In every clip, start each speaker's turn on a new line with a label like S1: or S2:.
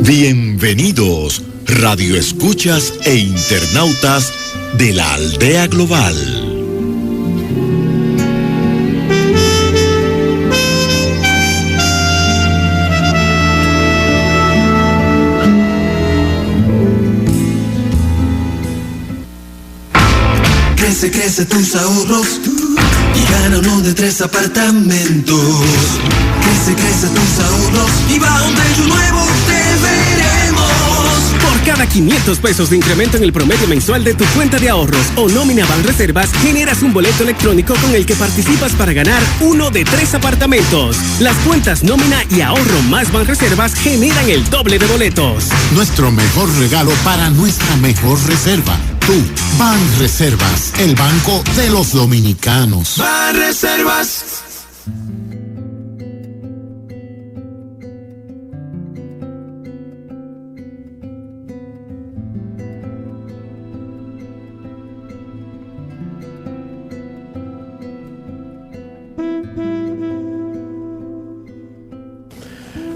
S1: Bienvenidos, radioescuchas e internautas de la Aldea Global.
S2: Crece tus ahorros y gana uno de 3 apartamentos. Crece tus ahorros y va a un techo nuevo, te veremos.
S3: Por cada 500 pesos de incremento en el promedio mensual de tu cuenta de ahorros o nómina Banreservas, generas un boleto electrónico con el que participas para ganar uno de 3 apartamentos. Las cuentas nómina y ahorro más Banreservas generan el doble de boletos.
S4: Nuestro mejor regalo para nuestra mejor reserva. Tú, Banreservas, el banco de los dominicanos.
S2: Banreservas.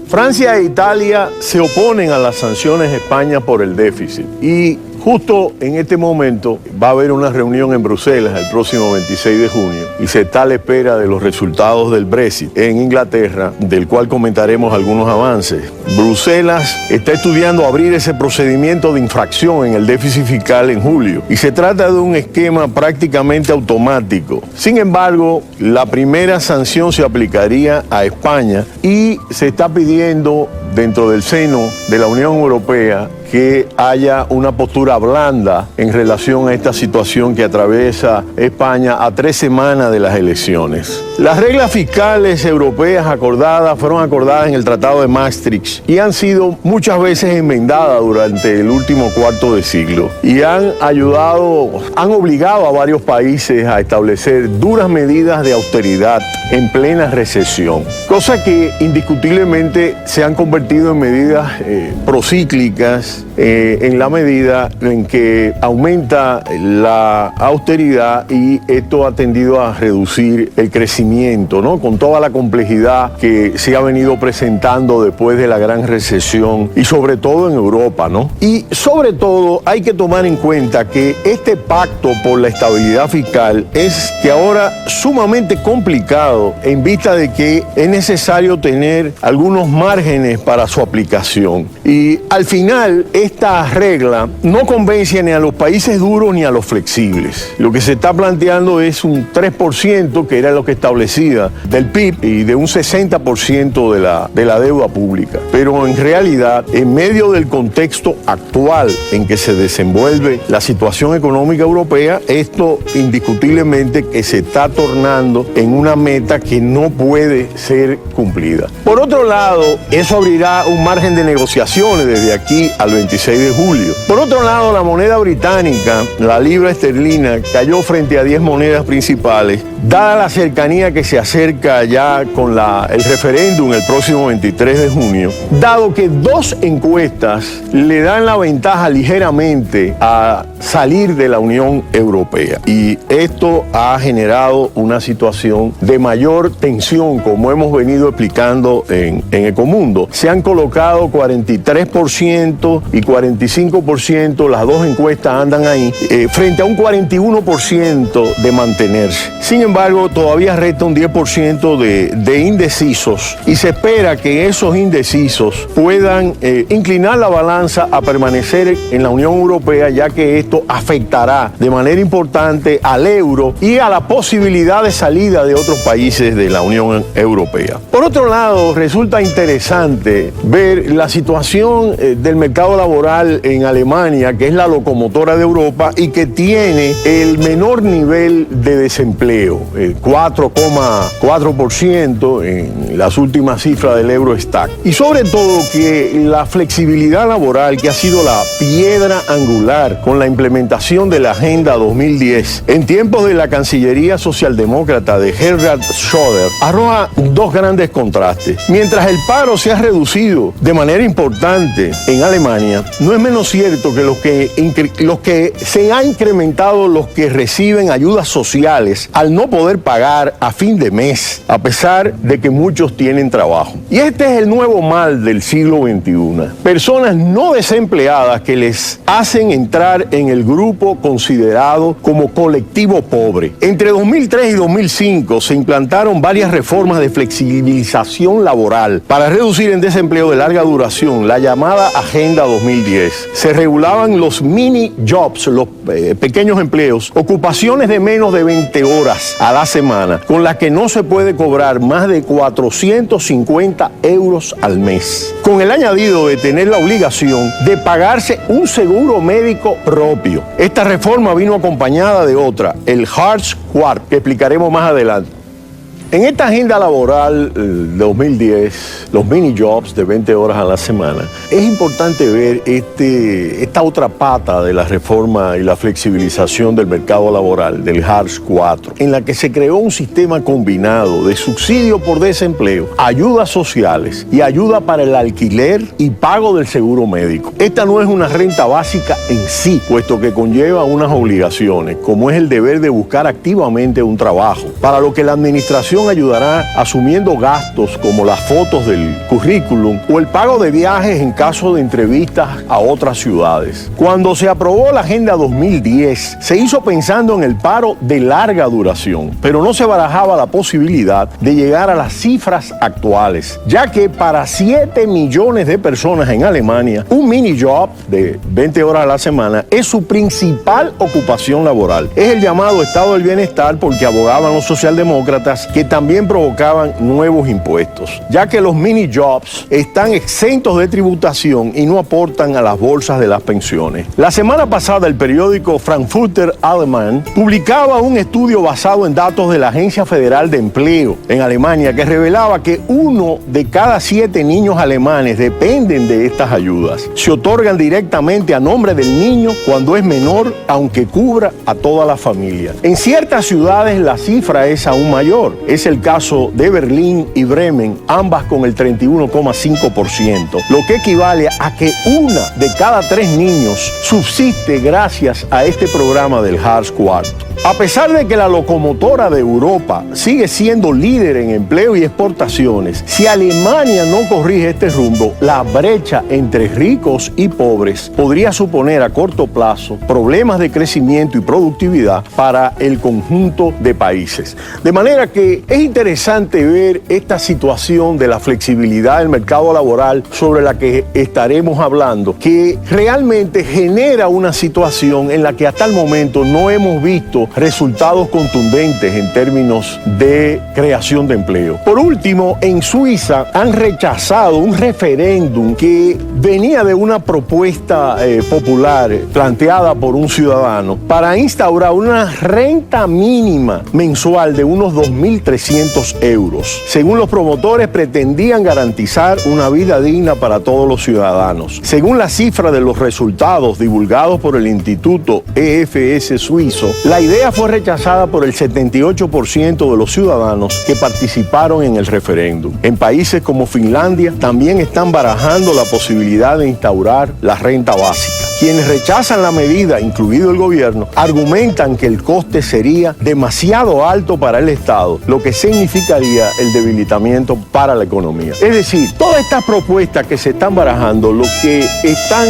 S5: Francia e Italia se oponen a las sanciones de España por el déficit y justo en este momento va a haber una reunión en Bruselas el próximo 26 de junio y se está a la espera de los resultados del Brexit en Inglaterra, del cual comentaremos algunos avances. Bruselas está estudiando abrir ese procedimiento de infracción en el déficit fiscal en julio y se trata de un esquema prácticamente automático. Sin embargo, la primera sanción se aplicaría a España y se está pidiendo dentro del seno de la Unión Europea que haya una postura blanda en relación a esta situación que atraviesa España a 3 semanas de las elecciones. Las reglas fiscales europeas fueron acordadas en el Tratado de Maastricht y han sido muchas veces enmendadas durante el último cuarto de siglo y han obligado a varios países a establecer duras medidas de austeridad en plena recesión, cosa que indiscutiblemente se han convertido en medidas procíclicas en la medida en que aumenta la austeridad y esto ha tendido a reducir el crecimiento, ¿no? Con toda la complejidad que se ha venido presentando después de la gran recesión y sobre todo en Europa, ¿no? Y sobre todo hay que tomar en cuenta que este pacto por la estabilidad fiscal es que ahora sumamente complicado en vista de que es necesario tener algunos márgenes para su aplicación. Y al final esta regla no convence ni a los países duros ni a los flexibles. Lo que se está planteando es un 3%, que era lo que establecía del PIB, y de un 60% de la deuda pública. Pero en realidad, en medio del contexto actual en que se desenvuelve la situación económica europea, esto indiscutiblemente que se está tornando en una meta que no puede ser cumplida. Por otro lado, eso abrirá un margen de negociaciones desde aquí al 26 de julio. Por otro lado, la moneda británica, la libra esterlina, cayó frente a 10 monedas principales, dada la cercanía que se acerca ya con el referéndum el próximo 23 de junio, dado que 2 encuestas le dan la ventaja ligeramente a salir de la Unión Europea. Y esto ha generado una situación de mayor tensión, como hemos venido explicando en Ecomundo. Se han colocado 43% y 45%, las 2 encuestas andan ahí, frente a un 41% de mantenerse. Sin embargo, todavía resta un 10% de indecisos y se espera que esos indecisos puedan inclinar la balanza a permanecer en la Unión Europea, ya que esto afectará de manera importante al euro y a la posibilidad de salida de otros países de la Unión Europea. Por otro lado, resulta interesante ver la situación del mercado laboral en Alemania, que es la locomotora de Europa y que tiene el menor nivel de desempleo, 4,4% en las últimas cifras del Eurostat. Y sobre todo que la flexibilidad laboral, que ha sido la piedra angular con la implementación implementación de la Agenda 2010 en tiempos de la Cancillería socialdemócrata de Gerhard Schröder arroja dos grandes contrastes. Mientras el paro se ha reducido de manera importante en Alemania, no es menos cierto que los que se han incrementado los que reciben ayudas sociales al no poder pagar a fin de mes, a pesar de que muchos tienen trabajo. Y este es el nuevo mal del siglo XXI. Personas no desempleadas que les hacen entrar en el grupo considerado como colectivo pobre. Entre 2003 y 2005 se implantaron varias reformas de flexibilización laboral para reducir el desempleo de larga duración, la llamada Agenda 2010. Se regulaban los mini jobs, los pequeños empleos, ocupaciones de menos de 20 horas a la semana, con las que no se puede cobrar más de 450 euros al mes, con el añadido de tener la obligación de pagarse un seguro médico propio. Esta reforma vino acompañada de otra, el Hartz IV, que explicaremos más adelante. En esta agenda laboral 2010, los mini jobs de 20 horas a la semana, es importante ver esta otra pata de la reforma y la flexibilización del mercado laboral, del Hartz IV, en la que se creó un sistema combinado de subsidio por desempleo, ayudas sociales y ayuda para el alquiler y pago del seguro médico. Esta no es una renta básica en sí, puesto que conlleva unas obligaciones, como es el deber de buscar activamente un trabajo, para lo que la administración ayudará asumiendo gastos como las fotos del currículum o el pago de viajes en caso de entrevistas a otras ciudades. Cuando se aprobó la Agenda 2010, se hizo pensando en el paro de larga duración, pero no se barajaba la posibilidad de llegar a las cifras actuales, ya que para 7 millones de personas en Alemania, un mini job de 20 horas a la semana es su principal ocupación laboral. Es el llamado estado del bienestar porque abogaban los socialdemócratas que también provocaban nuevos impuestos, ya que los mini jobs están exentos de tributación y no aportan a las bolsas de las pensiones. La semana pasada el periódico Frankfurter Allgemeine publicaba un estudio basado en datos de la Agencia Federal de Empleo en Alemania que revelaba que 1 de cada 7 niños alemanes dependen de estas ayudas. Se otorgan directamente a nombre del niño cuando es menor, aunque cubra a toda la familia. En ciertas ciudades la cifra es aún mayor. Es el caso de Berlín y Bremen, ambas con el 31,5%, lo que equivale a que 1 de cada 3 niños subsiste gracias a este programa del Hartz IV. A pesar de que la locomotora de Europa sigue siendo líder en empleo y exportaciones, si Alemania no corrige este rumbo, la brecha entre ricos y pobres podría suponer a corto plazo problemas de crecimiento y productividad para el conjunto de países. De manera que es interesante ver esta situación de la flexibilidad del mercado laboral sobre la que estaremos hablando, que realmente genera una situación en la que hasta el momento no hemos visto resultados contundentes en términos de creación de empleo. Por último, en Suiza han rechazado un referéndum que venía de una propuesta popular planteada por un ciudadano para instaurar una renta mínima mensual de unos 2.300 euros. Según los promotores, pretendían garantizar una vida digna para todos los ciudadanos. Según la cifra de los resultados divulgados por el Instituto EFS suizo, la idea fue rechazada por el 78% de los ciudadanos que participaron en el referéndum. En países como Finlandia también están barajando la posibilidad de instaurar la renta básica. Quienes rechazan la medida, incluido el gobierno, argumentan que el coste sería demasiado alto para el Estado, lo que significaría el debilitamiento para la economía. Es decir, todas estas propuestas que se están barajando, lo que están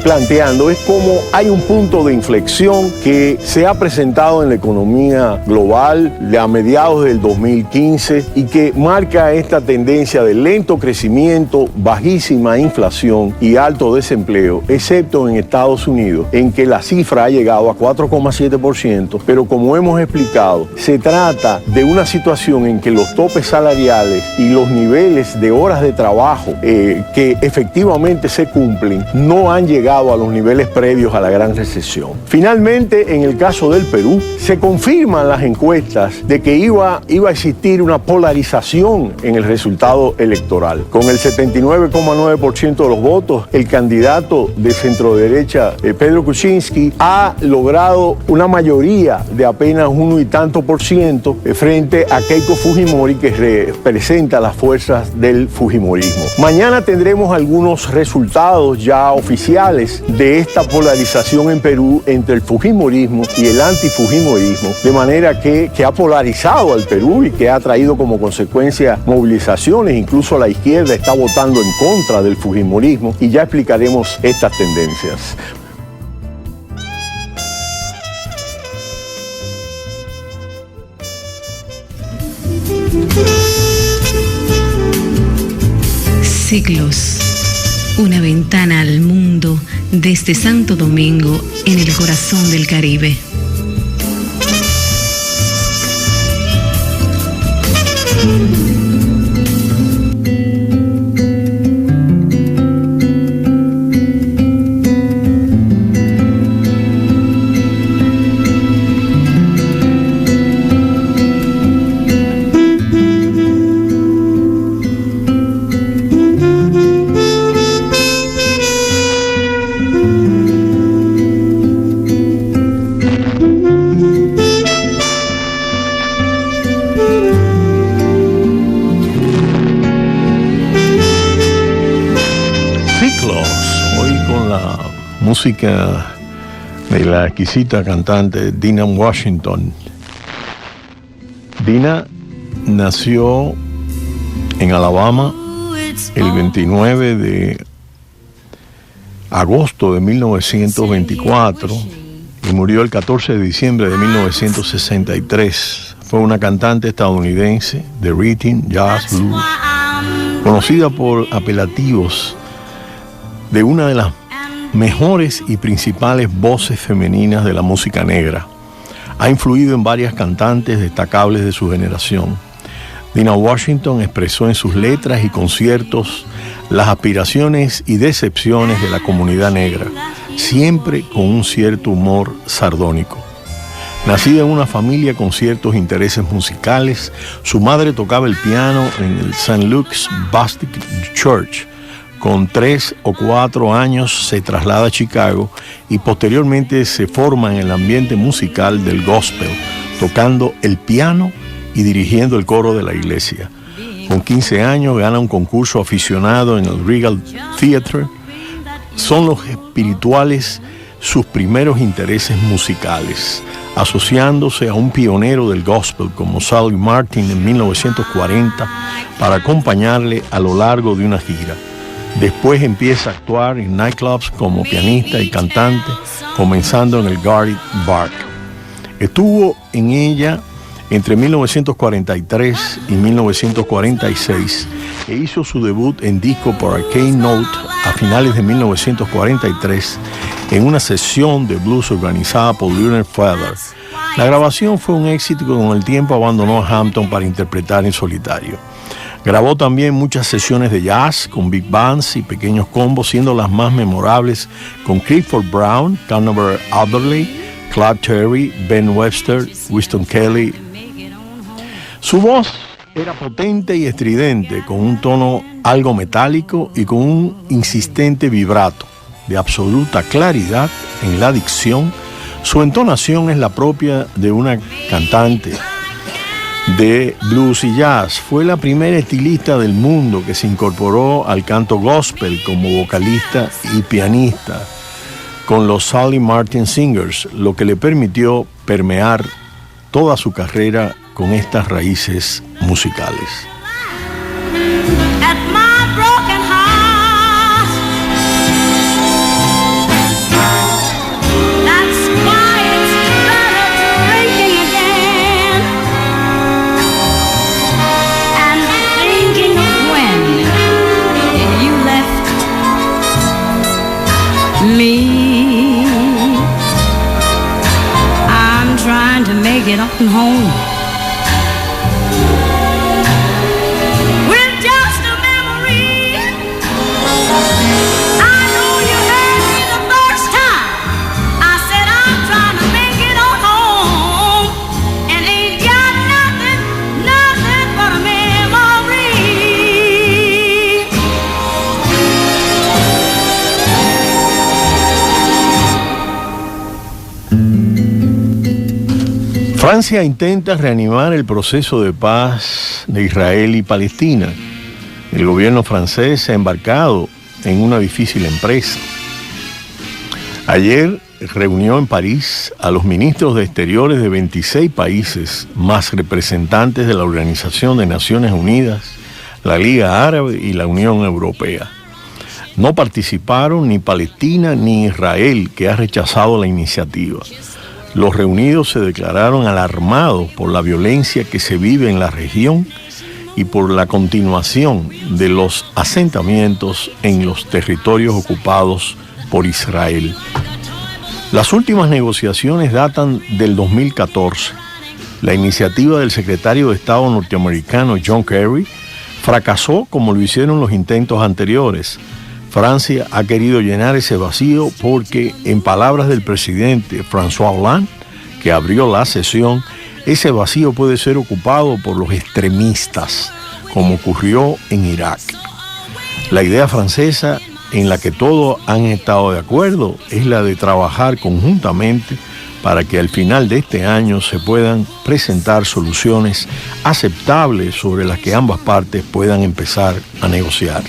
S5: planteando es cómo hay un punto de inflexión que se ha presentado en la economía global a mediados del 2015 y que marca esta tendencia de lento crecimiento, bajísima inflación y alto desempleo, excepto en Estados Unidos, en que la cifra ha llegado a 4,7%, pero como hemos explicado, se trata de una situación en que los topes salariales y los niveles de horas de trabajo que efectivamente se cumplen no han llegado a los niveles previos a la gran recesión. Finalmente, en el caso del Perú, se confirman las encuestas de que iba a existir una polarización en el resultado electoral. Con el 79,9% de los votos, el candidato de centroderecha fecha, Pedro Kuczynski, ha logrado una mayoría de apenas 1 y tanto % frente a Keiko Fujimori, que representa las fuerzas del fujimorismo. Mañana tendremos algunos resultados ya oficiales de esta polarización en Perú entre el fujimorismo y el antifujimorismo, de manera que ha polarizado al Perú y que ha traído como consecuencia movilizaciones. Incluso la izquierda está votando en contra del fujimorismo, y ya explicaremos estas tendencias.
S6: Ciclos, una ventana al mundo desde Santo Domingo, en el corazón del Caribe.
S5: Música de la exquisita cantante Dinah Washington. Dinah nació en Alabama el 29 de agosto de 1924 y murió el 14 de diciembre de 1963. Fue una cantante estadounidense de rhythm, jazz, blues, conocida por apelativos de una de las mejores y principales voces femeninas de la música negra. Ha influido en varias cantantes destacables de su generación. Dinah Washington expresó en sus letras y conciertos las aspiraciones y decepciones de la comunidad negra, siempre con un cierto humor sardónico. Nacida en una familia con ciertos intereses musicales, su madre tocaba el piano en el St. Luke's Baptist Church. Con 3 o 4 años se traslada a Chicago y posteriormente se forma en el ambiente musical del gospel, tocando el piano y dirigiendo el coro de la iglesia. Con 15 años gana un concurso aficionado en el Regal Theatre. Son los espirituales sus primeros intereses musicales, asociándose a un pionero del gospel como Sallie Martin en 1940 para acompañarle a lo largo de una gira. Después empieza a actuar en nightclubs como pianista y cantante, comenzando en el Garden Bar. Estuvo en ella entre 1943 y 1946 e hizo su debut en disco por Arcade Note a finales de 1943 en una sesión de blues organizada por Leonard Feather. La grabación fue un éxito y con el tiempo abandonó a Hampton para interpretar en solitario. Grabó también muchas sesiones de jazz con big bands y pequeños combos, siendo las más memorables con Clifford Brown, Conover Adderley, Clark Terry, Ben Webster, Winston Kelly. Su voz era potente y estridente, con un tono algo metálico y con un insistente vibrato de absoluta claridad en la dicción. Su entonación es la propia de una cantante de blues y jazz. Fue la primera estilista del mundo que se incorporó al canto gospel como vocalista y pianista con los Sallie Martin Singers, lo que le permitió permear toda su carrera con estas raíces musicales.
S7: Me, I'm trying to make it up and home with just a memory. I know you heard me the first time I said I'm trying to make it on home, and ain't got nothing but a memory.
S5: Francia intenta reanimar el proceso de paz de Israel y Palestina. El gobierno francés se ha embarcado en una difícil empresa. Ayer reunió en París a los ministros de Exteriores de 26 países, más representantes de la Organización de Naciones Unidas, la Liga Árabe y la Unión Europea. No participaron ni Palestina ni Israel, que ha rechazado la iniciativa. Los reunidos se declararon alarmados por la violencia que se vive en la región y por la continuación de los asentamientos en los territorios ocupados por Israel. Las últimas negociaciones datan del 2014. La iniciativa del secretario de Estado norteamericano John Kerry fracasó como lo hicieron los intentos anteriores. Francia ha querido llenar ese vacío porque, en palabras del presidente François Hollande, que abrió la sesión, ese vacío puede ser ocupado por los extremistas, como ocurrió en Irak. La idea francesa, en la que todos han estado de acuerdo, es la de trabajar conjuntamente para que al final de este año se puedan presentar soluciones aceptables sobre las que ambas partes puedan empezar a negociar.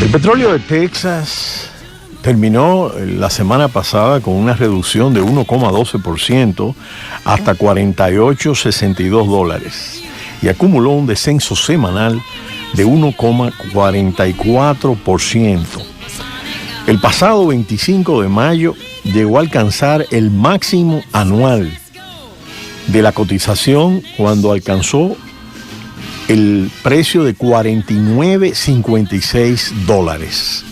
S5: El petróleo de Texas terminó la semana pasada con una reducción de 1,12% hasta $48.62 y acumuló un descenso semanal de 1,44%. El pasado 25 de mayo llegó a alcanzar el máximo anual de la cotización cuando alcanzó el precio de $49.56,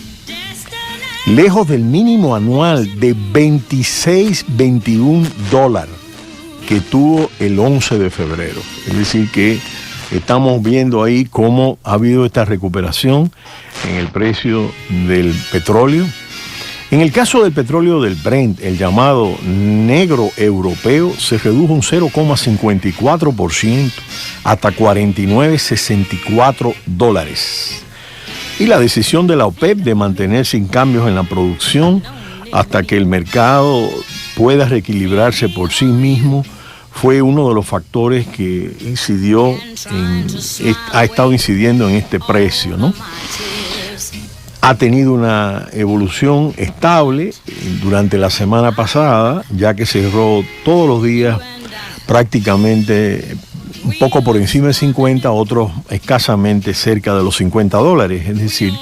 S5: lejos del mínimo anual de $26.21 que tuvo el 11 de febrero. Es decir que estamos viendo ahí cómo ha habido esta recuperación en el precio del petróleo. En el caso del petróleo del Brent, el llamado negro europeo, se redujo un 0,54% hasta $49.64. Y la decisión de la OPEP de mantener sin cambios en la producción hasta que el mercado pueda reequilibrarse por sí mismo fue uno de los factores que ha estado incidiendo en este precio, ¿no? Ha tenido una evolución estable durante la semana pasada, ya que cerró todos los días prácticamente un poco por encima de 50, otros escasamente cerca de los $50. Es decir,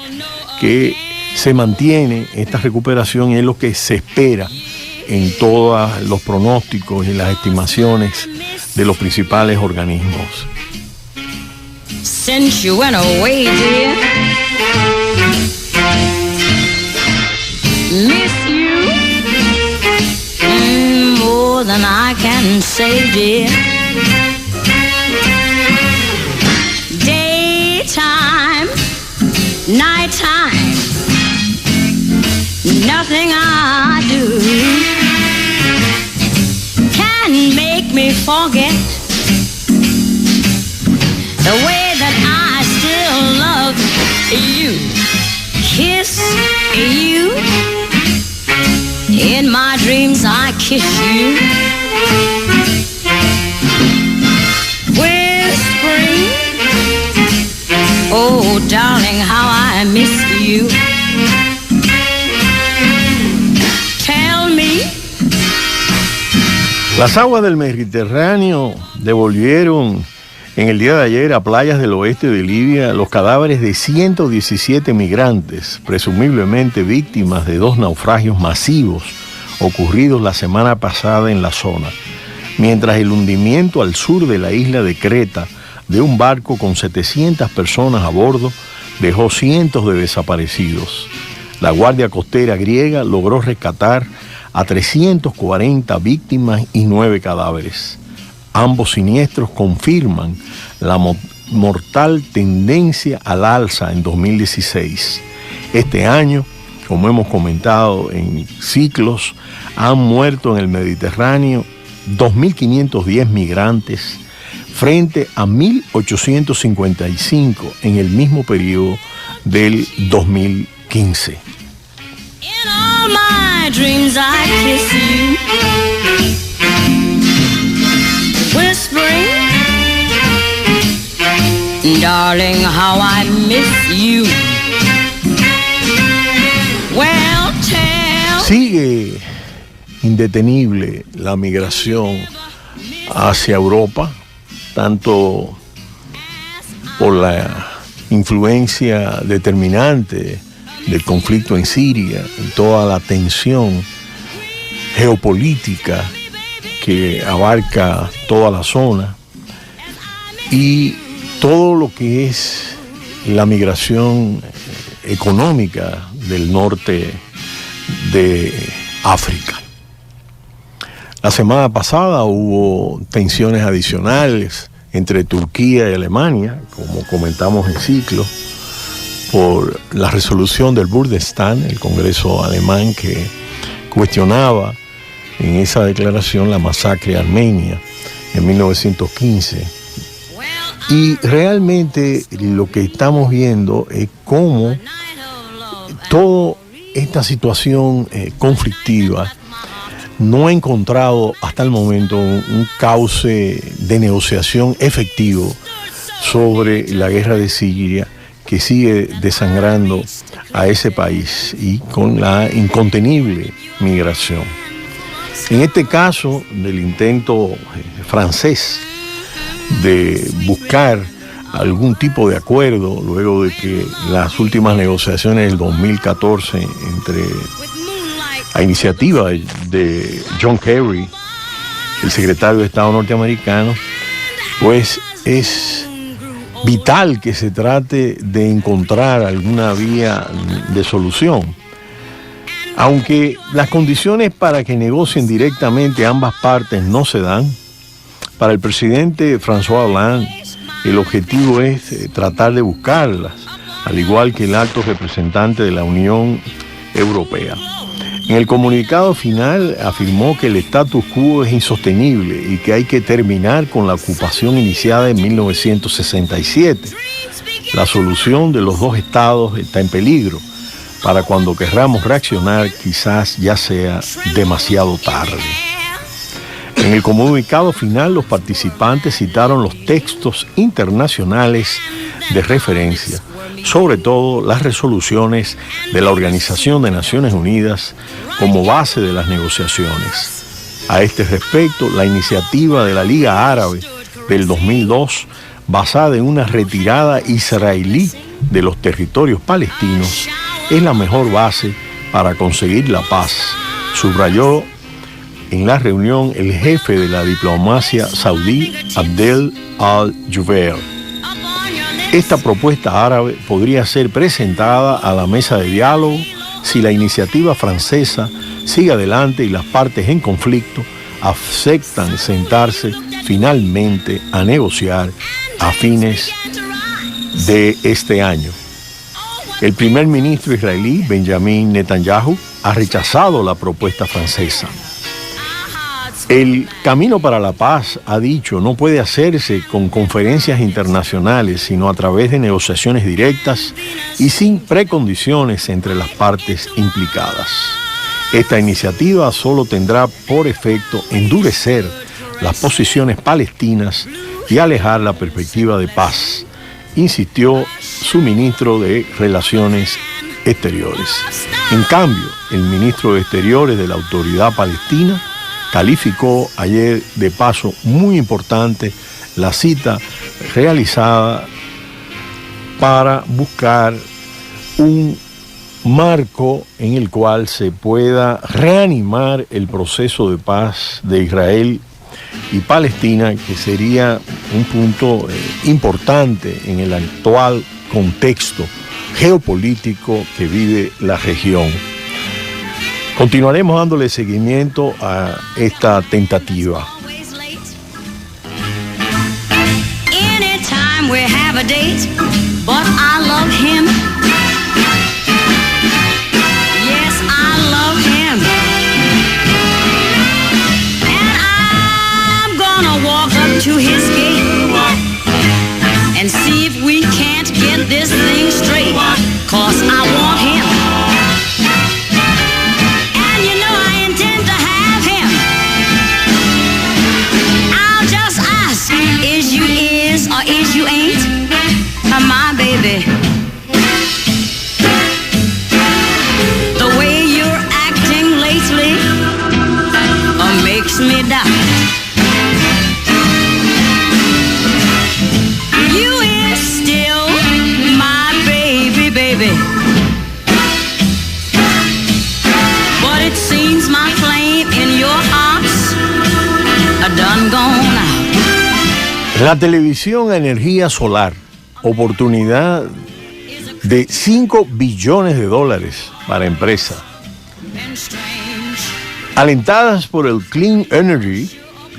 S5: que se mantiene esta recuperación y es lo que se espera en todos los pronósticos y las estimaciones de los principales organismos.
S7: Since you went away, dear, miss you more than I can say, dear. Daytime, nighttime, nothing I do can make me forget the way that I still love you. Kiss you. In my dreams I kiss you. Whispering, oh darling, how I miss you. Tell me.
S5: Las aguas del Mediterráneo devolvieron en el día de ayer a playas del oeste de Libia los cadáveres de 117 migrantes, presumiblemente víctimas de 2 naufragios masivos ocurridos la semana pasada en la zona, mientras el hundimiento al sur de la isla de Creta de un barco con 700 personas a bordo dejó cientos de desaparecidos. La Guardia Costera griega logró rescatar a 340 víctimas y 9 cadáveres. Ambos siniestros confirman la mortal tendencia al alza en 2016. Este año, como hemos comentado en ciclos, han muerto en el Mediterráneo 2.510 migrantes frente a 1.855 en el mismo periodo del 2015.
S7: In all my dreams I kiss you, whispering, darling, how I miss you. Well, tell.
S5: Sigue indetenible la migración hacia Europa, tanto por la influencia determinante del conflicto en Siria y toda la tensión geopolítica que abarca toda la zona, y todo lo que es la migración económica del norte de África. La semana pasada hubo tensiones adicionales entre Turquía y Alemania, como comentamos en ciclo, por la resolución del Bundestag, el Congreso alemán, que cuestionaba en esa declaración la masacre armenia en 1915. Y realmente lo que estamos viendo es cómo toda esta situación conflictiva no ha encontrado hasta el momento un cauce de negociación efectivo sobre la guerra de Siria, que sigue desangrando a ese país y con la incontenible migración. En este caso del intento francés de buscar algún tipo de acuerdo luego de que las últimas negociaciones del 2014 a iniciativa de John Kerry, el secretario de Estado norteamericano, pues es vital que se trate de encontrar alguna vía de solución. Aunque las condiciones para que negocien directamente ambas partes no se dan, para el presidente François Hollande el objetivo es tratar de buscarlas, al igual que el alto representante de la Unión Europea. En el comunicado final afirmó que el status quo es insostenible y que hay que terminar con la ocupación iniciada en 1967. La solución de los dos estados está en peligro. Para cuando querramos reaccionar, quizás ya sea demasiado tarde. En el comunicado final, los participantes citaron los textos internacionales de referencia, sobre todo las resoluciones de la Organización de Naciones Unidas como base de las negociaciones. A este respecto, la iniciativa de la Liga Árabe del 2002, basada en una retirada israelí de los territorios palestinos, es la mejor base para conseguir la paz, subrayó en la reunión el jefe de la diplomacia saudí, Abdel al-Jubeir. Esta propuesta árabe podría ser presentada a la mesa de diálogo si la iniciativa francesa sigue adelante y las partes en conflicto aceptan sentarse finalmente a negociar a fines de este año. El primer ministro israelí, Benjamin Netanyahu, ha rechazado la propuesta francesa. El camino para la paz, ha dicho, no puede hacerse con conferencias internacionales, sino a través de negociaciones directas y sin precondiciones entre las partes implicadas. Esta iniciativa solo tendrá por efecto endurecer las posiciones palestinas y alejar la perspectiva de paz, insistió su ministro de Relaciones Exteriores. En cambio, el ministro de Exteriores de la Autoridad Palestina calificó ayer de paso muy importante la cita realizada para buscar un marco en el cual se pueda reanimar el proceso de paz de Israel y Palestina, que sería un punto importante en el actual contexto geopolítico que vive la región. Continuaremos dándole seguimiento a esta tentativa.
S7: Anytime we have a date, but I love him. Yes, I love him. And I'm gonna walk up to his gate and see if we can't get this thing straight, 'cause I want him. And you know I intend to have him. I'll just ask, is you is or is you ain't? My baby. The way you're acting lately makes me doubt. You is still my baby, baby. But it seems my flame in your heart's done gone out.
S5: La televisión a energía solar, oportunidad de $5 billones para empresas. Alentadas por el Clean Energy,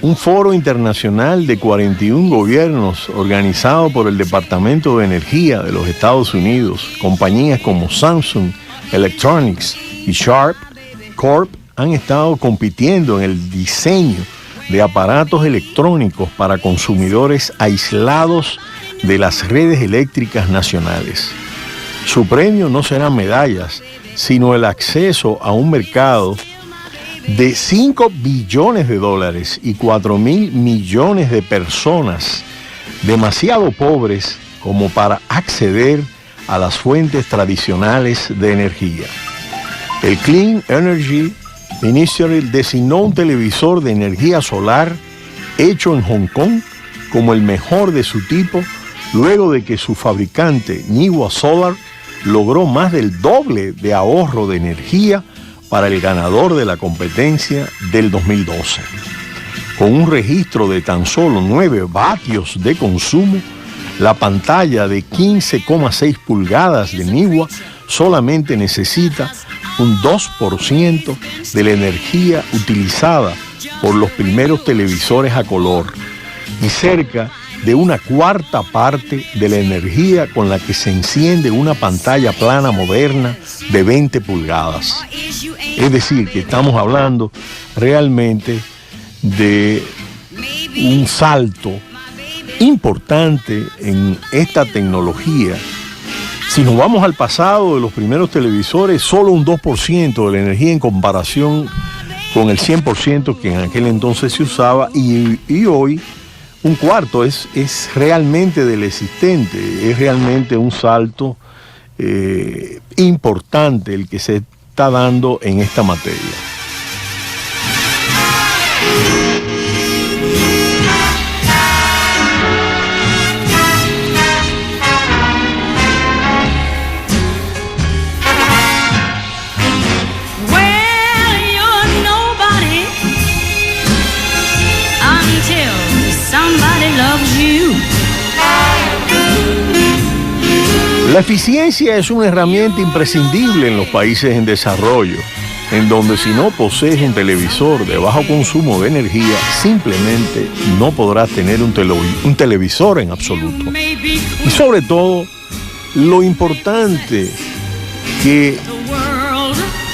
S5: un foro internacional de 41 gobiernos organizado por el Departamento de Energía de los Estados Unidos, compañías como Samsung Electronics y Sharp Corp han estado compitiendo en el diseño de aparatos electrónicos para consumidores aislados de las redes eléctricas nacionales. Su premio no serán medallas, sino el acceso a un mercado de $5 billones y 4.000 millones de personas demasiado pobres como para acceder a las fuentes tradicionales de energía. El Clean Energy Initiative designó un televisor de energía solar hecho en Hong Kong como el mejor de su tipo, luego de que su fabricante Niwa Solar logró más del doble de ahorro de energía para el ganador de la competencia del 2012. Con un registro de tan solo 9 vatios de consumo, la pantalla de 15,6 pulgadas de Niwa solamente necesita un 2% de la energía utilizada por los primeros televisores a color y cerca de una cuarta parte de la energía con la que se enciende una pantalla plana moderna de 20 pulgadas. Es decir, que estamos hablando realmente de un salto importante en esta tecnología. Si nos vamos al pasado de los primeros televisores, solo un 2% de la energía en comparación con el 100% que en aquel entonces se usaba, y hoy un cuarto es realmente del existente. Es realmente un salto importante el que se está dando en esta materia. La eficiencia es una herramienta imprescindible en los países en desarrollo, en donde si no posees un televisor de bajo consumo de energía, simplemente no podrás tener un televisor en absoluto. Y sobre todo, lo importante que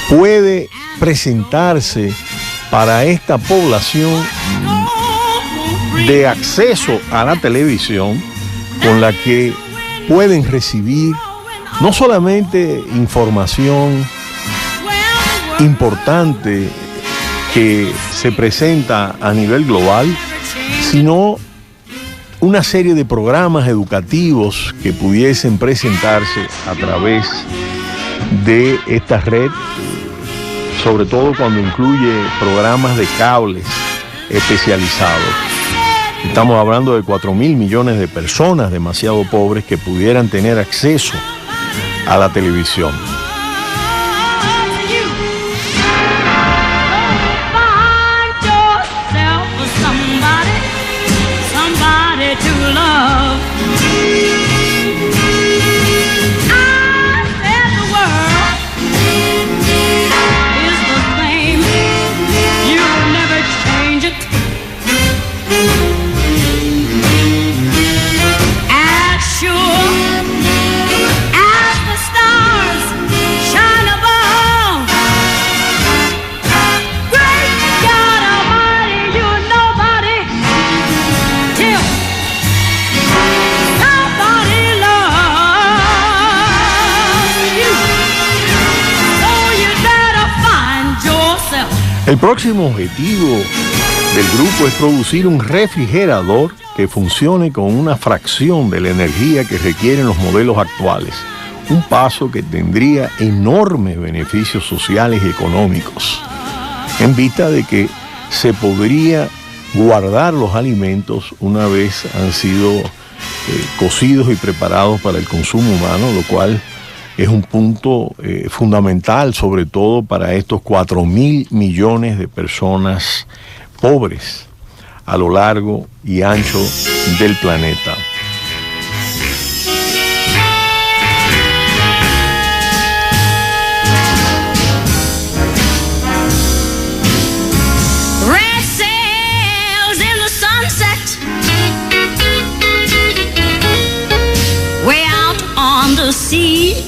S5: puede presentarse para esta población de acceso a la televisión, con la que pueden recibir no solamente información importante que se presenta a nivel global, sino una serie de programas educativos que pudiesen presentarse a través de esta red, sobre todo cuando incluye programas de cables especializados. Estamos hablando de 4.000 millones de personas demasiado pobres que pudieran tener acceso a la televisión. El próximo objetivo del grupo es producir un refrigerador que funcione con una fracción de la energía que requieren los modelos actuales, un paso que tendría enormes beneficios sociales y económicos, en vista de que se podría guardar los alimentos una vez han sido cocidos y preparados para el consumo humano, lo cual es un punto fundamental, sobre todo para estos 4.000 millones de personas pobres a lo largo y ancho del planeta.
S7: Red sails in the sunset, way out on the sea.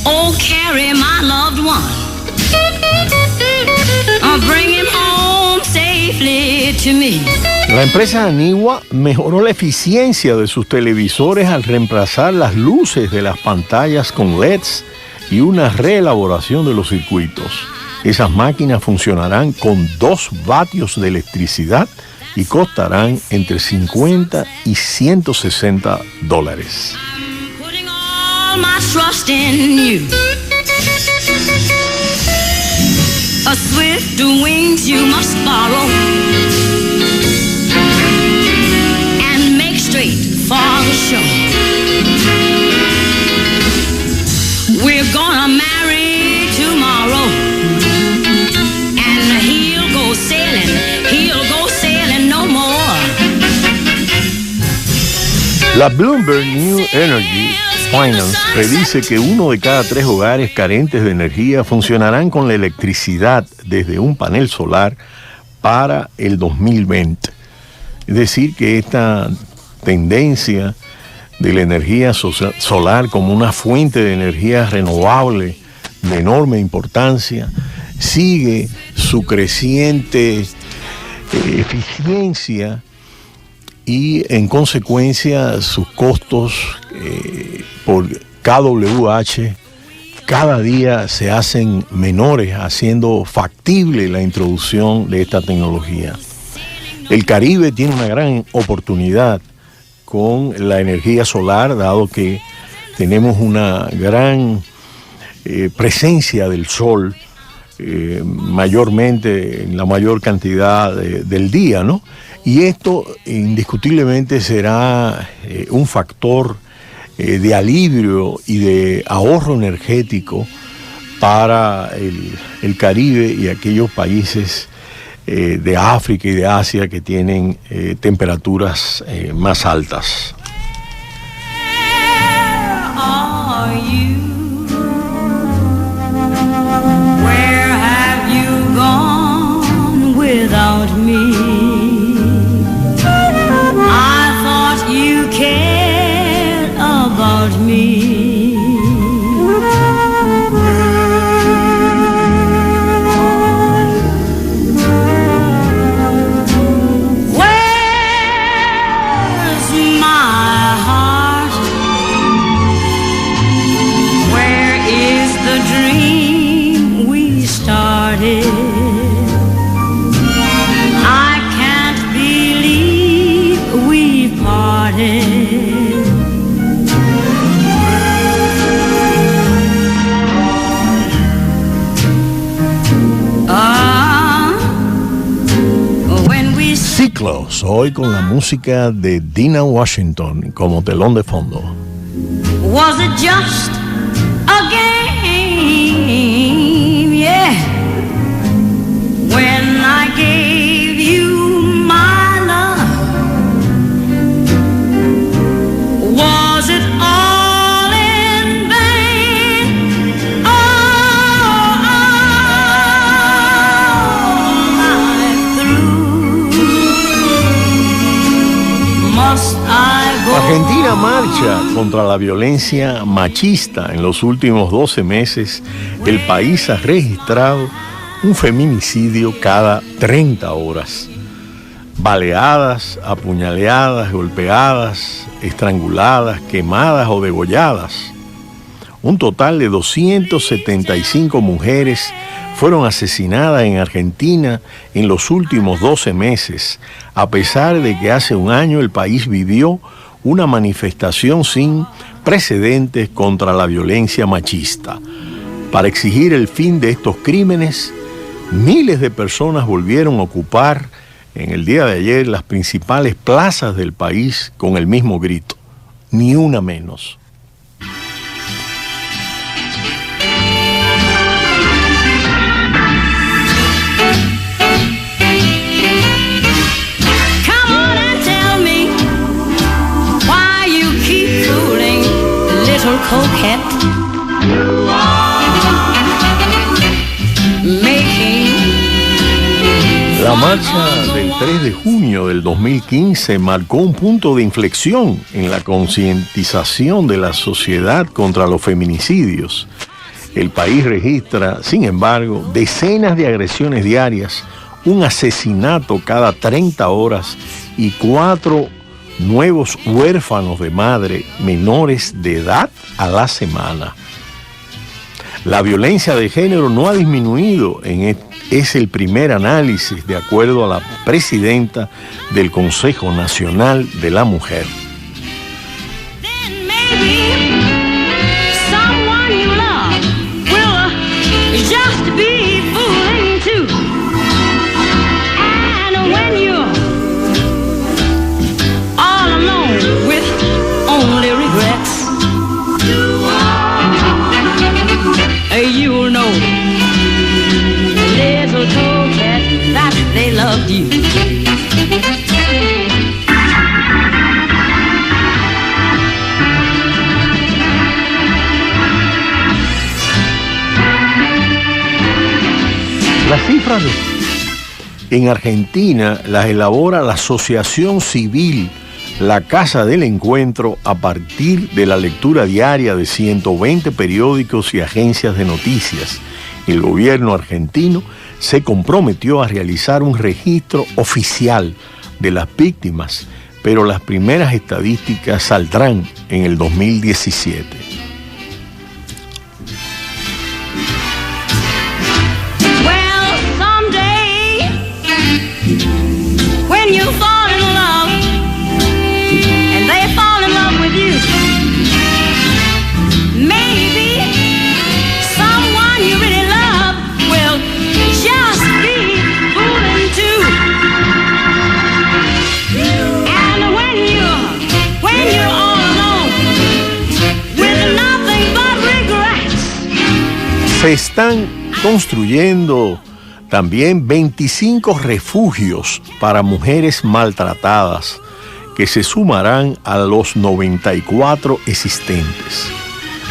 S7: Oh, carry my loved one, bring him home safely to me.
S5: La empresa Aniwa mejoró la eficiencia de sus televisores al reemplazar las luces de las pantallas con LEDs y una reelaboración de los circuitos. Esas máquinas funcionarán con 2 vatios de electricidad y costarán entre $50 y $160.
S7: Putting all my trust in you. A swift wings you must borrow and make straight for the shore. We're gonna marry tomorrow, and he'll go sailing no more.
S5: La Bloomberg New Energy Finance predice que 1 de cada 3 hogares carentes de energía funcionarán con la electricidad desde un panel solar para el 2020. Es decir, que esta tendencia de la energía solar como una fuente de energía renovable de enorme importancia sigue su creciente eficiencia y en consecuencia sus costos por kWh cada día se hacen menores, haciendo factible la introducción de esta tecnología. El Caribe tiene una gran oportunidad con la energía solar, dado que tenemos una gran presencia del sol, mayormente en la mayor cantidad del día, ¿no? Y esto indiscutiblemente será un factor de alivio y de ahorro energético para el Caribe y aquellos países de África y de Asia que tienen temperaturas más altas.
S7: Where have you gone without me? I thought you cared about me. Where's my heart? Where is the dream we started? I can't believe we parted.
S5: Ciclos, hoy con la música de Dinah Washington como telón de fondo.
S7: Was it just a game? Yeah. When I gave you my love, was it all in vain? Oh, all life through, must I go?
S5: Argentina marcha contra la violencia machista. En los últimos 12 meses, el país ha registrado un feminicidio cada 30 horas. Baleadas, apuñaleadas, golpeadas, estranguladas, quemadas o degolladas. Un total de 275 mujeres fueron asesinadas en Argentina en los últimos 12 meses, a pesar de que hace un año el país vivió una manifestación sin precedentes contra la violencia machista. Para exigir el fin de estos crímenes, miles de personas volvieron a ocupar en el día de ayer las principales plazas del país con el mismo grito: ni una menos.
S7: Coquette.
S5: La marcha del 3 de junio del 2015 marcó un punto de inflexión en la concientización de la sociedad contra los feminicidios. El país registra, sin embargo, decenas de agresiones diarias, un asesinato cada 30 horas y 4 nuevos huérfanos de madre menores de edad a la semana. La violencia de género no ha disminuido, es el primer análisis de acuerdo a la presidenta del Consejo Nacional de la Mujer.
S7: You'll know, little coquette, that they loved you.
S5: Las cifras en Argentina las elabora la Asociación Civil La Casa del Encuentro a partir de la lectura diaria de 120 periódicos y agencias de noticias. El gobierno argentino se comprometió a realizar un registro oficial de las víctimas, pero las primeras estadísticas saldrán en el 2017.
S7: Well, someday, when you fall in love, and they fall in love with you, maybe someone you really love will just be fooling too. And when you're all alone with nothing but regrets.
S5: Se están construyendo también 25 refugios para mujeres maltratadas, que se sumarán a los 94 existentes.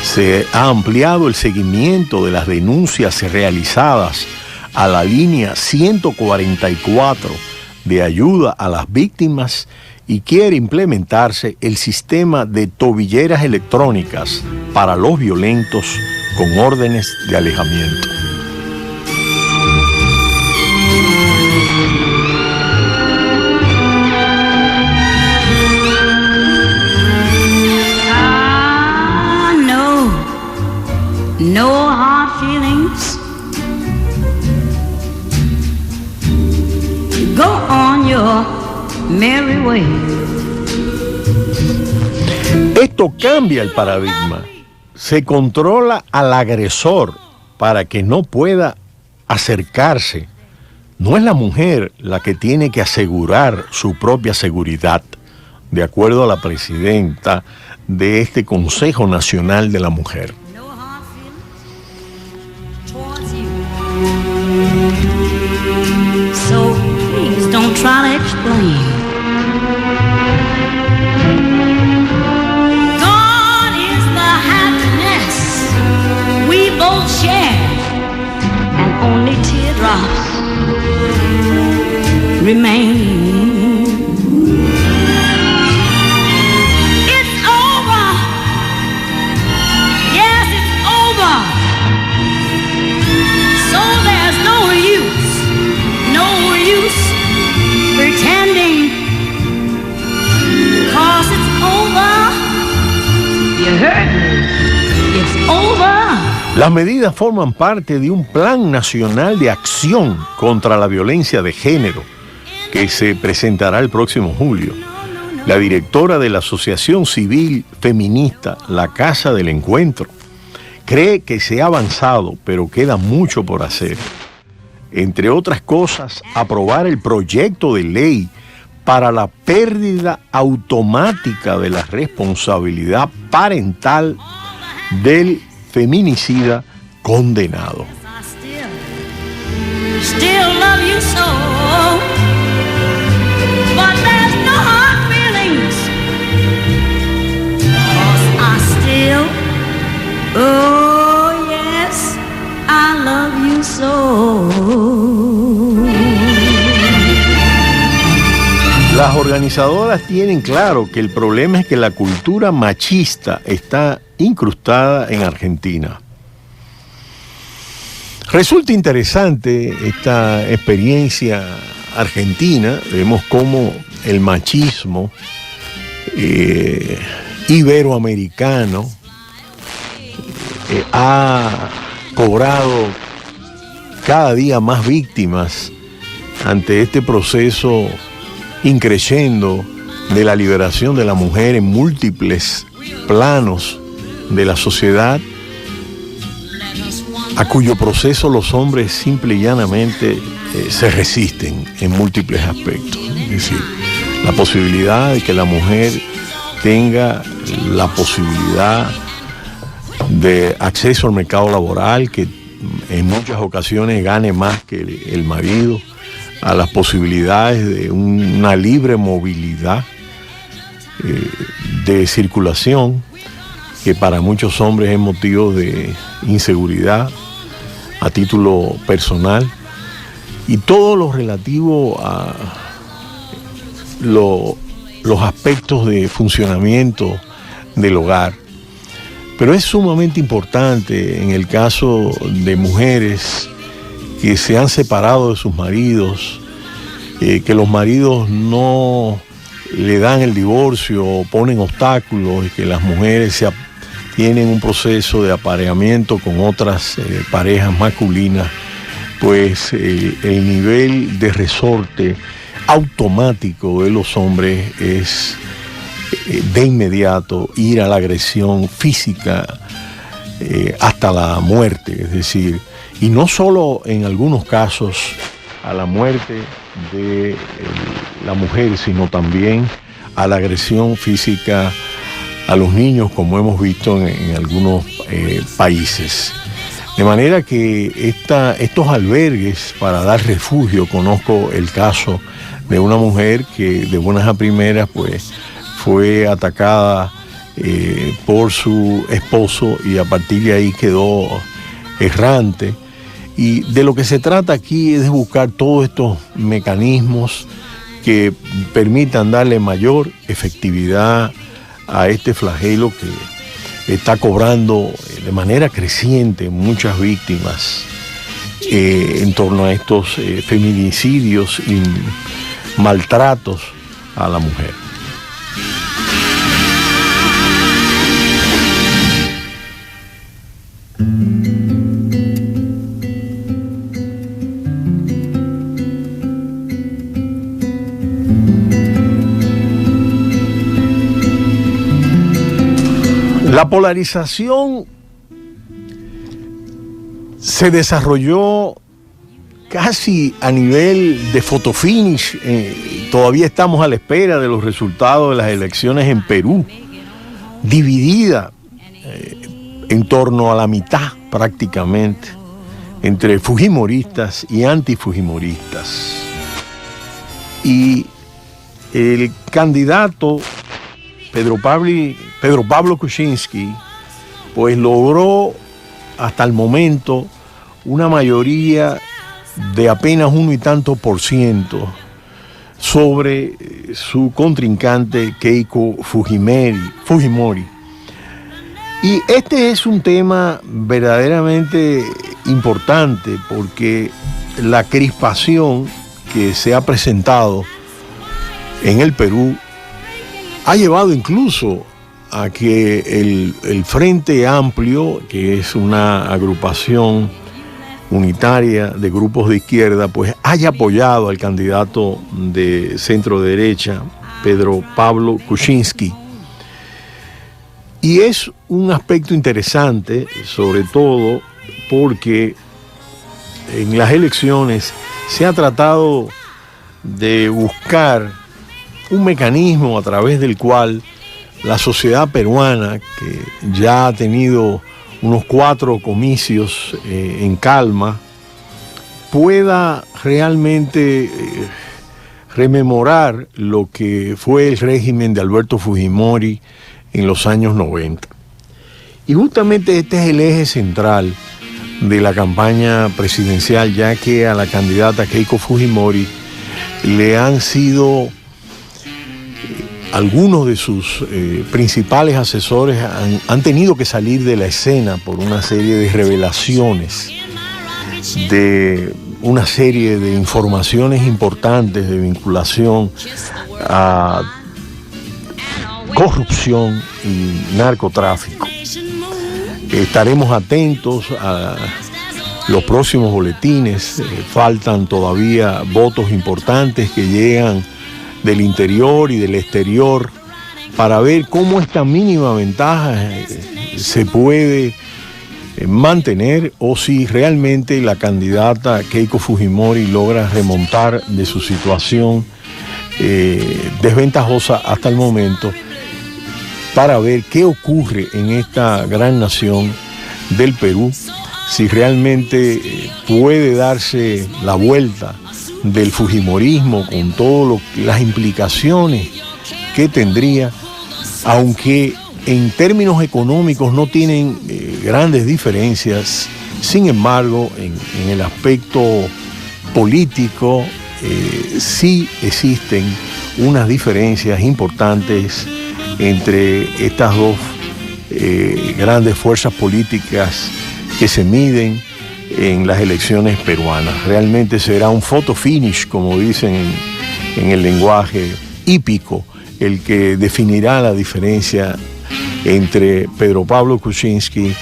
S5: Se ha ampliado el seguimiento de las denuncias realizadas a la línea 144 de ayuda a las víctimas y quiere implementarse el sistema de tobilleras electrónicas para los violentos con órdenes de alejamiento.
S7: No hard feelings. Go on your merry way.
S5: Esto cambia el paradigma. Se controla al agresor para que no pueda acercarse. No es la mujer la que tiene que asegurar su propia seguridad, de acuerdo a la presidenta de este Consejo Nacional de la Mujer.
S7: So please don't try to explain. God is the happiness we both share, and only teardrops remain. It's over. Yes, it's over. So there's no use pretending, 'cause it's over. You heard me. It's over.
S5: Las medidas forman parte de un plan nacional de acción contra la violencia de género que se presentará el próximo julio. La directora de la Asociación Civil Feminista La Casa del Encuentro cree que se ha avanzado, pero queda mucho por hacer. Entre otras cosas, aprobar el proyecto de ley para la pérdida automática de la responsabilidad parental del feminicida condenado.
S7: Still love you so, but there's no hard feelings, 'cause I still, oh yes, I love you so.
S5: Las organizadoras tienen claro que el problema es que la cultura machista está incrustada en Argentina. Resulta interesante esta experiencia argentina. Vemos cómo el machismo iberoamericano ha cobrado cada día más víctimas ante este proceso increciendo de la liberación de la mujer en múltiples planos de la sociedad, a cuyo proceso los hombres simple y llanamente se resisten en múltiples aspectos. Es decir, la posibilidad de que la mujer tenga la posibilidad de acceso al mercado laboral, que en muchas ocasiones gane más que el marido, a las posibilidades de una libre movilidad de circulación, que para muchos hombres es motivo de inseguridad a título personal, y todo lo relativo a los aspectos de funcionamiento del hogar. Pero es sumamente importante en el caso de mujeres que se han separado de sus maridos, que los maridos no le dan el divorcio o ponen obstáculos, y que las mujeres tienen un proceso de apareamiento con otras parejas masculinas, pues el nivel de resorte automático de los hombres es de inmediato ir a la agresión física hasta la muerte, es decir, y no solo en algunos casos a la muerte de la mujer, sino también a la agresión física a los niños, como hemos visto en algunos países. De manera que estos albergues para dar refugio, conozco el caso de una mujer que de buenas a primeras pues fue atacada por su esposo y a partir de ahí quedó errante. Y de lo que se trata aquí es de buscar todos estos mecanismos que permitan darle mayor efectividad a este flagelo que está cobrando de manera creciente muchas víctimas en torno a estos feminicidios y maltratos a la mujer. La polarización se desarrolló casi a nivel de fotofinish. Todavía estamos a la espera de los resultados de las elecciones en Perú, dividida en torno a la mitad prácticamente entre fujimoristas y antifujimoristas. Y el candidato Pedro Pablo Kuczynski pues logró hasta el momento una mayoría de apenas 1 y tanto % sobre su contrincante Keiko Fujimori. Y este es un tema verdaderamente importante porque la crispación que se ha presentado en el Perú ha llevado incluso a que el Frente Amplio, que es una agrupación unitaria de grupos de izquierda, pues haya apoyado al candidato de centro derecha, Pedro Pablo Kuczynski. Y es un aspecto interesante, sobre todo porque en las elecciones se ha tratado de buscar un mecanismo a través del cual la sociedad peruana, que ya ha tenido unos 4 comicios en calma, pueda realmente rememorar lo que fue el régimen de Alberto Fujimori en los años 90. Y justamente este es el eje central de la campaña presidencial, ya que a la candidata Keiko Fujimori le han sido algunos de sus principales asesores han tenido que salir de la escena por una serie de revelaciones, de una serie de informaciones importantes de vinculación a corrupción y narcotráfico. Estaremos atentos a los próximos boletines. Faltan todavía votos importantes que llegan del interior y del exterior para ver cómo esta mínima ventaja se puede mantener o si realmente la candidata Keiko Fujimori logra remontar de su situación desventajosa hasta el momento, para ver qué ocurre en esta gran nación del Perú, si realmente puede darse la vuelta del fujimorismo con todas las implicaciones que tendría, aunque en términos económicos no tienen grandes diferencias. Sin embargo, en el aspecto político sí existen unas diferencias importantes entre estas dos grandes fuerzas políticas que se miden en las elecciones peruanas. Realmente será un photo finish, como dicen en el lenguaje hípico, el que definirá la diferencia entre Pedro Pablo Kuczynski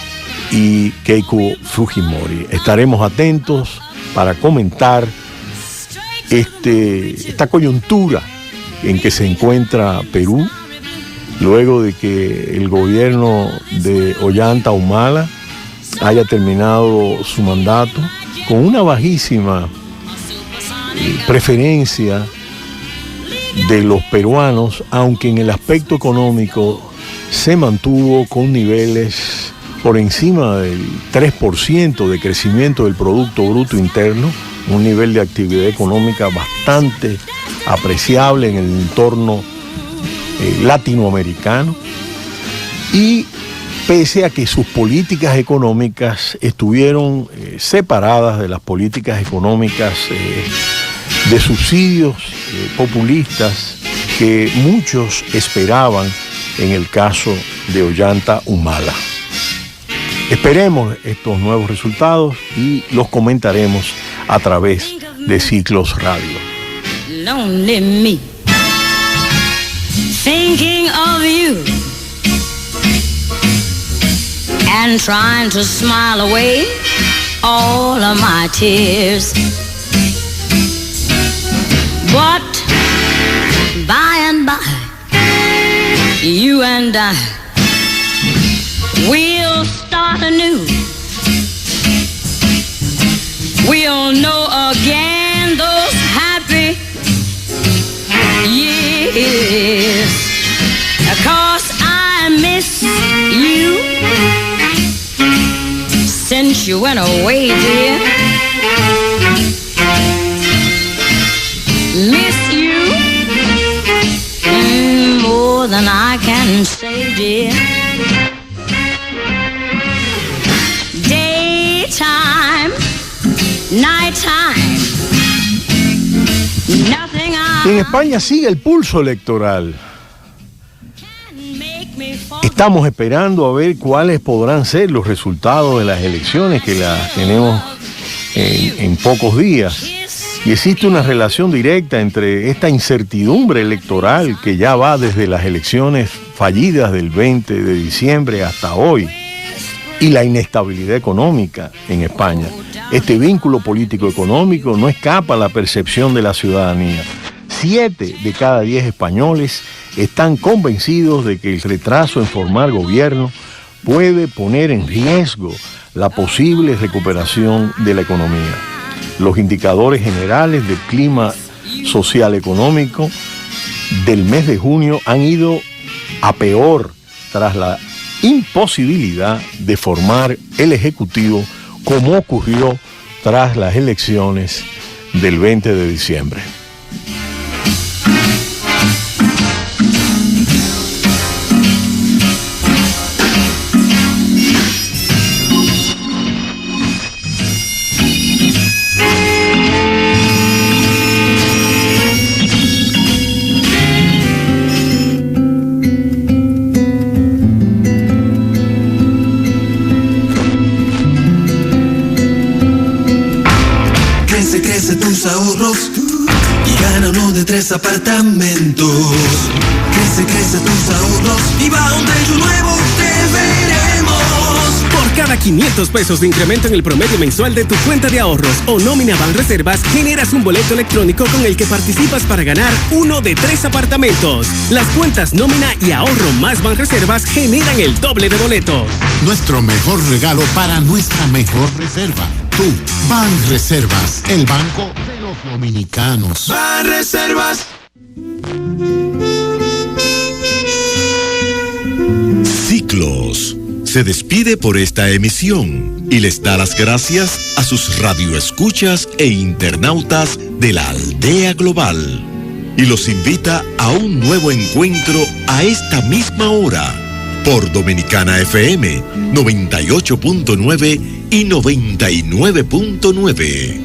S5: y Keiko Fujimori. Estaremos atentos para comentar esta coyuntura en que se encuentra Perú, luego de que el gobierno de Ollanta Humala haya terminado su mandato con una bajísima preferencia de los peruanos, aunque en el aspecto económico se mantuvo con niveles por encima del 3% de crecimiento del Producto Bruto Interno, un nivel de actividad económica bastante apreciable en el entorno latinoamericano, y pese a que sus políticas económicas estuvieron separadas de las políticas económicas de subsidios populistas que muchos esperaban en el caso de Ollanta Humala. Esperemos estos nuevos resultados y los comentaremos a través de Ciclos Radio.
S7: Lonely me, thinking of you and trying to smile away all of my tears. But by and by, you and I we'll start anew. We'll know again those happy years. 'Cause I miss you since you went away, dear. Miss you more than I can say, dear. Daytime, nighttime, nothing
S5: En España sigue el pulso electoral. Estamos esperando a ver cuáles podrán ser los resultados de las elecciones, que las tenemos en pocos días. Y existe una relación directa entre esta incertidumbre electoral que ya va desde las elecciones fallidas del 20 de diciembre hasta hoy y la inestabilidad económica en España. Este vínculo político-económico no escapa a la percepción de la ciudadanía. 7 de cada 10 españoles están convencidos de que el retraso en formar gobierno puede poner en riesgo la posible recuperación de la economía. Los indicadores generales del clima social económico del mes de junio han ido a peor tras la imposibilidad de formar el Ejecutivo, como ocurrió tras las elecciones del 20 de diciembre.
S2: Crece tus ahorros y gana uno de 3 apartamentos. Crece tus ahorros y va a un techo nuevo, te veremos.
S3: Por cada 500 pesos de incremento en el promedio mensual de tu cuenta de ahorros o nómina Banreservas, generas un boleto electrónico con el que participas para ganar uno de 3 apartamentos. Las cuentas nómina y ahorro más Banreservas generan el doble de boletos.
S4: Nuestro mejor regalo para nuestra mejor reserva. Tú, Banreservas, el banco de los dominicanos.
S2: Banreservas.
S1: Ciclos se despide por esta emisión y les da las gracias a sus radioescuchas e internautas de la Aldea Global y los invita a un nuevo encuentro a esta misma hora por Dominicana FM 98.9 y 99.9.